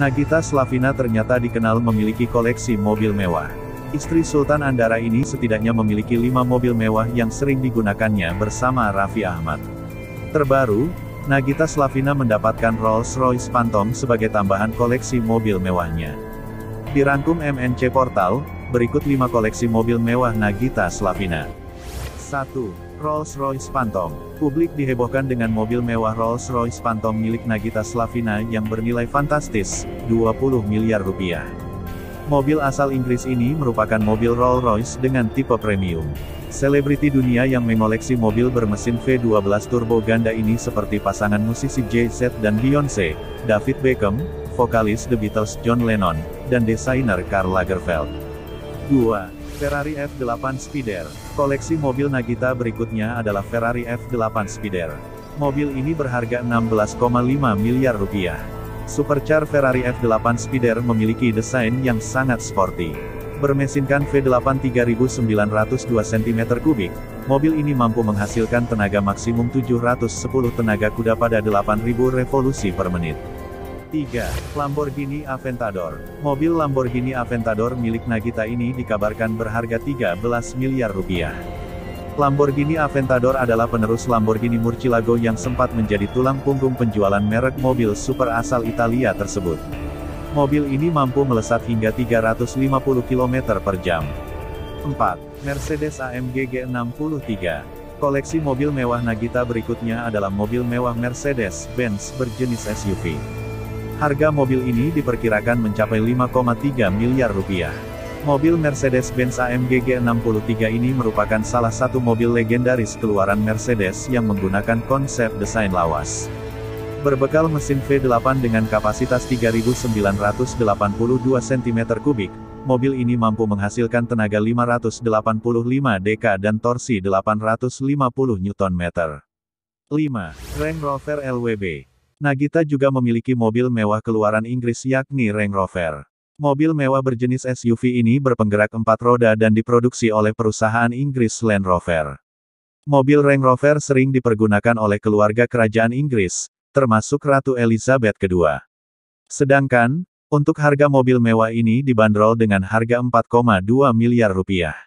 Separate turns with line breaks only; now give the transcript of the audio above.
Nagita Slavina ternyata dikenal memiliki koleksi mobil mewah. Istri Sultan Andara ini setidaknya memiliki 5 mobil mewah yang sering digunakannya bersama Raffi Ahmad. Terbaru, Nagita Slavina mendapatkan Rolls-Royce Phantom sebagai tambahan koleksi mobil mewahnya. Dirangkum MNC Portal, berikut 5 koleksi mobil mewah Nagita Slavina. 1. Rolls-Royce Phantom. Publik dihebohkan dengan mobil mewah Rolls-Royce Phantom milik Nagita Slavina yang bernilai fantastis, 20 miliar rupiah. Mobil asal Inggris ini merupakan mobil Rolls-Royce dengan tipe premium. Selebriti dunia yang mengoleksi mobil bermesin V12 turbo ganda ini seperti pasangan musisi Jay-Z dan Beyoncé, David Beckham, vokalis The Beatles John Lennon, dan desainer Karl Lagerfeld. 2. Ferrari F8 Spider. Koleksi mobil Nagita berikutnya adalah Ferrari F8 Spider. Mobil ini berharga 16,5 miliar rupiah. Supercar Ferrari F8 Spider memiliki desain yang sangat sporty. Bermesinkan V8 3902 cm3, mobil ini mampu menghasilkan tenaga maksimum 710 tenaga kuda pada 8000 revolusi per menit. 3. Lamborghini Aventador. Mobil Lamborghini Aventador milik Nagita ini dikabarkan berharga 13 miliar rupiah. Lamborghini Aventador adalah penerus Lamborghini Murcielago yang sempat menjadi tulang punggung penjualan merek mobil super asal Italia tersebut. Mobil ini mampu melesat hingga 350 km per jam. 4. Mercedes AMG G63. Koleksi mobil mewah Nagita berikutnya adalah mobil mewah Mercedes-Benz berjenis SUV. Harga mobil ini diperkirakan mencapai 5,3 miliar rupiah. Mobil Mercedes-Benz AMG G63 ini merupakan salah satu mobil legendaris keluaran Mercedes yang menggunakan konsep desain lawas. Berbekal mesin V8 dengan kapasitas 3.982 cm3, mobil ini mampu menghasilkan tenaga 585 dk dan torsi 850 Nm. 5. Range Rover LWB. Nagita juga memiliki mobil mewah keluaran Inggris yakni Range Rover. Mobil mewah berjenis SUV ini berpenggerak 4 roda dan diproduksi oleh perusahaan Inggris Land Rover. Mobil Range Rover sering dipergunakan oleh keluarga kerajaan Inggris, termasuk Ratu Elizabeth II. Sedangkan, untuk harga mobil mewah ini dibanderol dengan harga 4,2 miliar rupiah.